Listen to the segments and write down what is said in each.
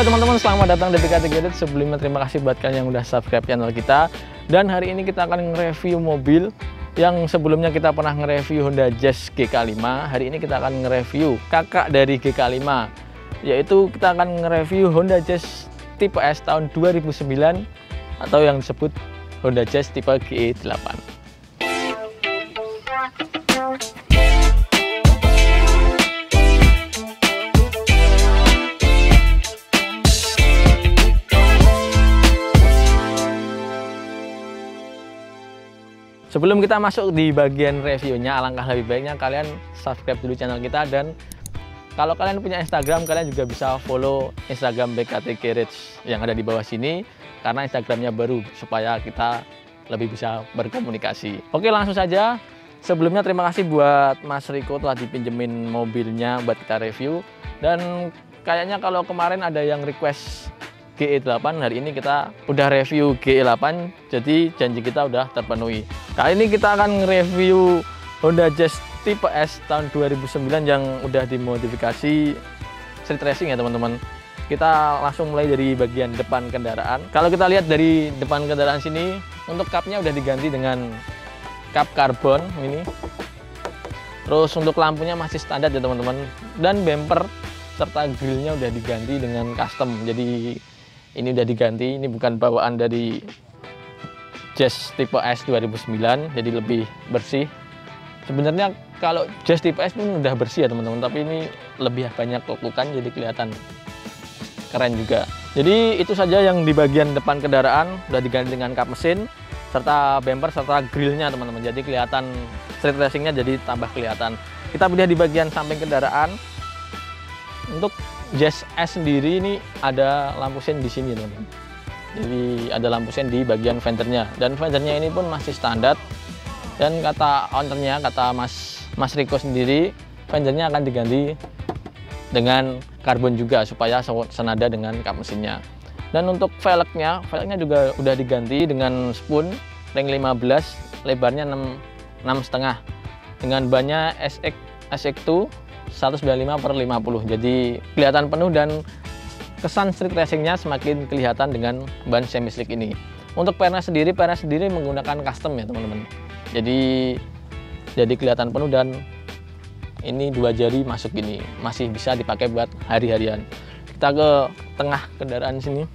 teman-teman, selamat datang di BKT Gadget. Sebelumnya terima kasih buat kalian yang udah subscribe channel kita. Dan hari ini kita akan nge-review mobil yang sebelumnya kita pernah nge-review Honda Jazz GK5. Hari ini kita akan nge-review kakak dari GK5, yaitu kita akan nge-review Honda Jazz tipe S tahun 2009 atau yang disebut Honda Jazz tipe GE8. Sebelum kita masuk di bagian reviewnya, alangkah lebih baiknya kalian subscribe dulu channel kita, dan kalau kalian punya Instagram, kalian juga bisa follow Instagram BKT Garage yang ada di bawah sini, karena Instagramnya baru, supaya kita lebih bisa berkomunikasi. Oke, langsung saja. Sebelumnya terima kasih buat Mas Riko telah dipinjemin mobilnya buat kita review, dan kayaknya kalau kemarin ada yang request GE8, hari ini kita udah review GE8, jadi janji kita udah terpenuhi. Kali ini kita akan nge-review Honda Jazz tipe S tahun 2009 yang udah dimodifikasi street racing ya teman-teman. Kita langsung mulai dari bagian depan kendaraan. Kalau kita lihat dari depan kendaraan sini, untuk kapnya udah diganti dengan kap karbon ini. Terus untuk lampunya masih standar ya teman-teman, dan bumper serta grillnya udah diganti dengan custom. Jadi ini udah diganti, ini bukan bawaan dari Jazz tipe S 2009, jadi lebih bersih. Sebenarnya kalau Jazz tipe S pun udah bersih ya teman-teman, tapi ini lebih banyak lekukan, jadi kelihatan keren juga. Jadi itu saja yang di bagian depan kendaraan, udah diganti dengan kap mesin serta bumper serta grillnya teman-teman, jadi kelihatan street racingnya jadi tambah kelihatan. Kita pindah di bagian samping kendaraan. Untuk Jazz S sendiri ini ada lampu sen di sini teman-teman. Jadi ada lampu sen di bagian fendernya, dan fendernya ini pun masih standar. Dan kata ownernya, kata Mas Riko sendiri, fendernya akan diganti dengan karbon juga supaya senada dengan kap mesinnya. Dan untuk velgnya juga udah diganti dengan spoon ring 15, lebarnya 6,5 dengan bannya SX2 195/50, jadi kelihatan penuh dan kesan street racingnya semakin kelihatan dengan ban semi slick ini. Untuk pernya sendiri menggunakan custom ya teman-teman, jadi kelihatan penuh, dan ini 2 jari masuk gini, masih bisa dipakai buat hari-harian. Kita ke tengah kendaraan sini.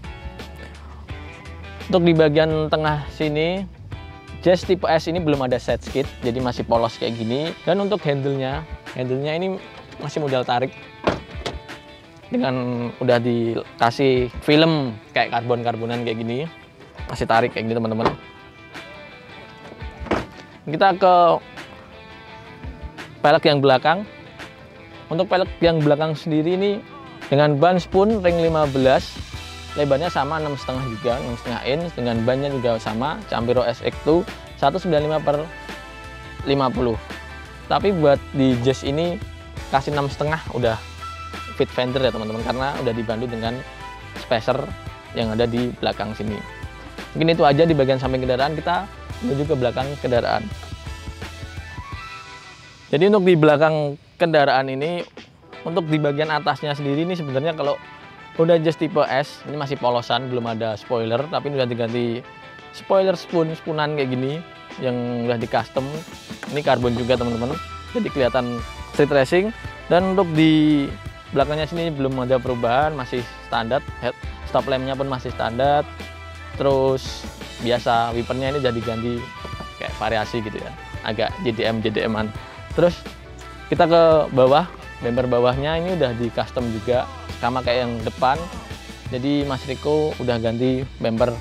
Untuk di bagian tengah sini, Jazz tipe S ini belum ada set skid, jadi masih polos kayak gini. Dan untuk handle-nya ini masih modal tarik, dengan udah dikasih film kayak karbon-karbonan kayak gini, masih tarik kayak gini teman-teman. Kita ke pelek yang belakang. Untuk pelek yang belakang sendiri ini dengan ban spoon ring 15, lebarnya sama 6,5 juga, 6,5 inch, dengan bannya juga sama Campiro SX2 195/50. Tapi buat di Jazz ini kasih 6,5 udah fit fender ya teman-teman, karena udah dibantu dengan spacer yang ada di belakang sini. Mungkin itu aja di bagian samping kendaraan. Kita menuju ke belakang kendaraan. Jadi untuk di belakang kendaraan ini, untuk di bagian atasnya sendiri ini sebenarnya kalau Honda Jazz tipe S ini masih polosan, belum ada spoiler, tapi ini udah diganti spoiler spoonan kayak gini yang udah di custom. Ini karbon juga teman-teman, jadi kelihatan street racing. Dan untuk di belakangnya sini belum ada perubahan, masih standar. Head stop lampnya pun masih standar. Terus biasa wipernya ini udah diganti kayak variasi gitu ya, agak JDM-an. Terus kita ke bawah, bumper bawahnya ini udah di custom juga, sama kayak yang depan. Jadi Mas Riko udah ganti bumper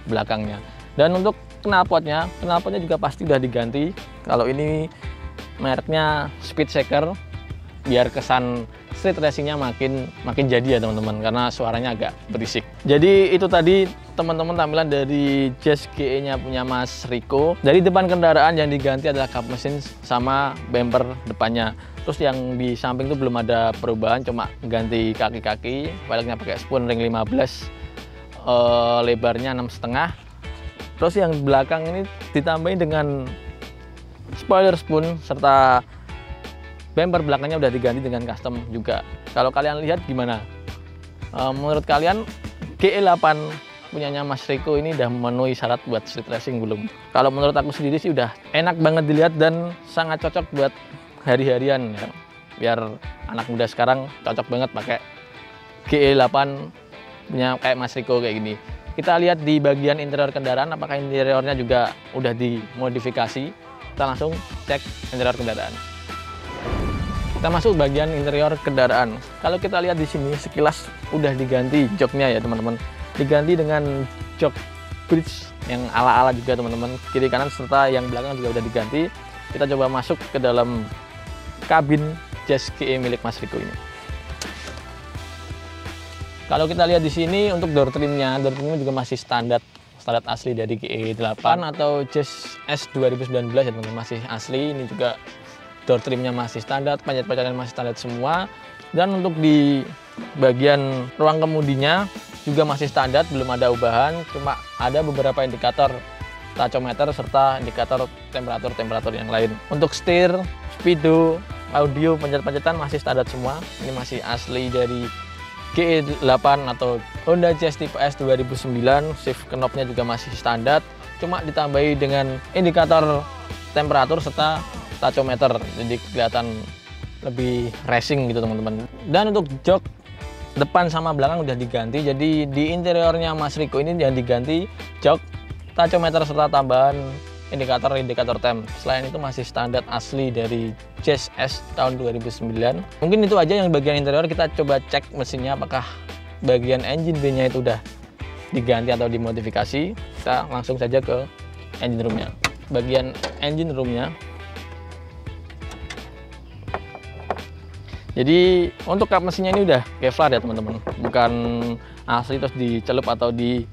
belakangnya. Dan untuk knalpotnya juga pasti udah diganti. Kalau ini mereknya Speed Shaker, biar kesan street racingnya makin jadi ya teman-teman, karena suaranya agak berisik. Jadi itu tadi teman-teman tampilan dari Jazz GE-nya punya Mas Riko. Dari depan kendaraan yang diganti adalah kap mesin sama bumper depannya. Terus yang di samping itu belum ada perubahan, cuma ganti kaki-kaki, velgnya pakai spoon ring 15, lebarnya 6,5. Terus yang belakang ini ditambahin dengan spoiler spoon serta bumper belakangnya udah diganti dengan custom juga. Kalau kalian lihat gimana? Menurut kalian GE8 punyanya Mas Riko ini udah memenuhi syarat buat street racing belum? Kalau menurut aku sendiri sih udah enak banget dilihat dan sangat cocok buat hari-harian ya. Biar anak muda sekarang cocok banget pakai GE8 punya kayak Mas Riko kayak gini. Kita lihat di bagian interior kendaraan, apakah interiornya juga udah dimodifikasi. Kita langsung cek interior kendaraan. Kita masuk bagian interior kendaraan. Kalau kita lihat di sini sekilas udah diganti joknya ya teman-teman. Diganti dengan jok bridge yang ala-ala juga teman-teman. Kiri kanan serta yang belakang juga udah diganti. Kita coba masuk ke dalam kabin Jazz GE milik Mas Riko ini. Kalau kita lihat di sini untuk door trimnya juga masih standar asli dari GE8 atau Jazz S 2019 ya teman-teman, masih asli. Ini juga door trimnya masih standar, panjat-panjatan masih standar semua. Dan untuk di bagian ruang kemudinya juga masih standar, belum ada ubahan, cuma ada beberapa indikator tachometer serta indikator temperatur yang lain. Untuk setir, speedo, audio, panjat-panjatan masih standar semua. Ini masih asli dari GE8 atau Honda Jazz tipe S 2009. Shift knobnya juga masih standar, cuma ditambahi dengan indikator temperatur serta tachometer, jadi kelihatan lebih racing gitu teman-teman. Dan untuk jok depan sama belakang udah diganti, jadi di interiornya Mas Riko ini yang diganti jok, tachometer serta tambahan indikator temp. Selain itu masih standar asli dari Jazz S tahun 2009. Mungkin itu aja yang bagian interior. Kita coba cek mesinnya apakah bagian engine bay-nya itu udah diganti atau dimodifikasi. Kita langsung saja ke engine room-nya. Bagian engine room-nya. Jadi untuk kap mesinnya ini udah Kevlar ya teman-teman. Bukan asli terus dicelup atau dikasih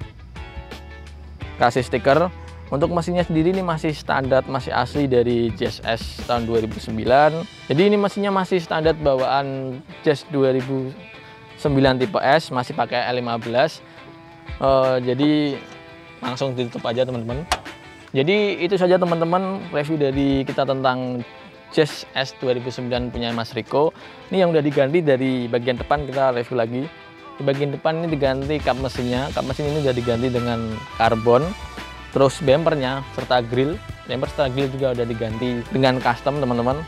stiker. Untuk mesinnya sendiri ini masih standar, masih asli dari Jazz S tahun 2009. Jadi ini mesinnya masih standar bawaan Jazz 2009 tipe S, masih pakai L15. Jadi langsung ditutup aja teman-teman. Jadi itu saja teman-teman review dari kita tentang Jazz S 2009 punya Mas Riko. Ini yang udah diganti dari bagian depan, kita review lagi. Di bagian depan ini diganti kap mesinnya. Kap mesin ini udah diganti dengan karbon. Terus bumpernya serta grill, bumper serta grill juga udah diganti dengan custom teman-teman.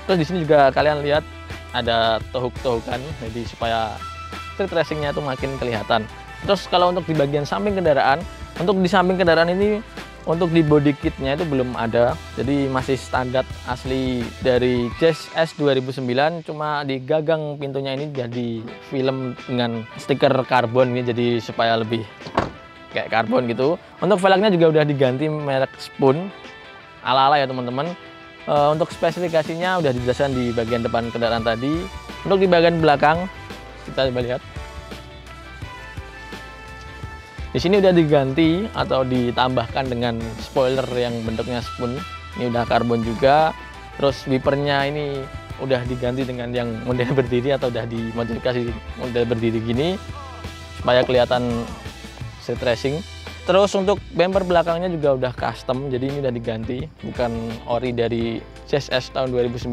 Terus di sini juga kalian lihat ada tohuk-tohukan, jadi supaya street racingnya itu makin kelihatan. Terus kalau untuk di bagian samping kendaraan, untuk di samping kendaraan ini untuk di body kitnya itu belum ada, jadi masih standar asli dari Jazz S 2009. Cuma di gagang pintunya ini jadi film dengan stiker karbon ini, jadi supaya lebih kayak karbon gitu. Untuk velgnya juga udah diganti merek Spoon ala-ala ya teman-teman. Untuk spesifikasinya udah dijelaskan di bagian depan kendaraan tadi. Untuk di bagian belakang kita coba lihat. Di sini udah diganti atau ditambahkan dengan spoiler yang bentuknya Spoon. Ini udah karbon juga. Terus wipernya ini udah diganti dengan yang model berdiri atau udah dimodifikasi model berdiri gini supaya kelihatan street racing. Terus untuk bumper belakangnya juga udah custom, jadi ini udah diganti, bukan ori dari Jazz S tahun 2009.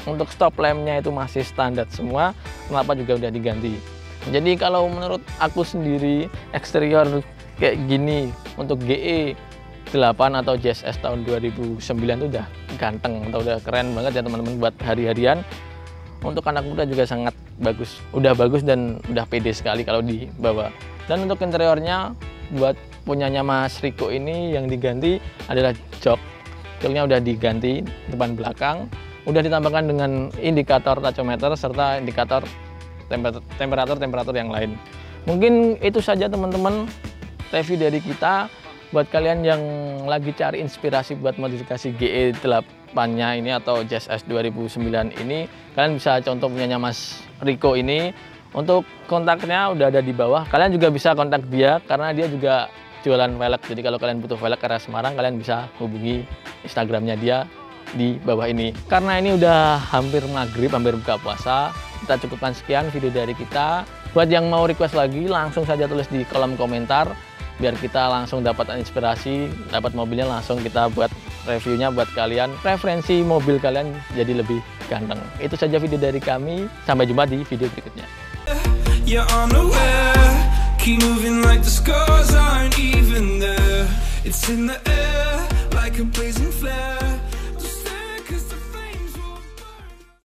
Untuk stop lampnya itu masih standar semua, kenapa juga udah diganti. Jadi kalau menurut aku sendiri eksterior kayak gini untuk GE8 atau Jazz S tahun 2009 itu udah ganteng atau udah keren banget ya teman-teman buat hari-harian. Untuk anak muda juga sangat bagus, udah bagus dan udah pede sekali kalau dibawa. Dan untuk interiornya buat punyanya Mas Riko ini yang diganti adalah joknya udah diganti depan belakang, udah ditambahkan dengan indikator tachometer serta indikator temperatur yang lain. Mungkin itu saja teman-teman review dari kita. Buat kalian yang lagi cari inspirasi buat modifikasi GE8-nya ini atau Jazz S 2009 ini, kalian bisa contoh punyanya Mas Riko ini. Untuk kontaknya udah ada di bawah. Kalian juga bisa kontak dia karena dia juga jualan velg. Jadi kalau kalian butuh velg ke arah Semarang, kalian bisa hubungi Instagramnya dia di bawah ini. Karena ini udah hampir maghrib, hampir buka puasa, kita cukupkan sekian video dari kita. Buat yang mau request lagi, langsung saja tulis di kolom komentar biar kita langsung dapat inspirasi, dapat mobilnya langsung kita buat reviewnya buat kalian. Preferensi mobil kalian jadi lebih ganteng. Itu saja video dari kami. Sampai jumpa di video berikutnya. you're unaware. Keep moving like the scars aren't even there. It's in the air like a blazing flare.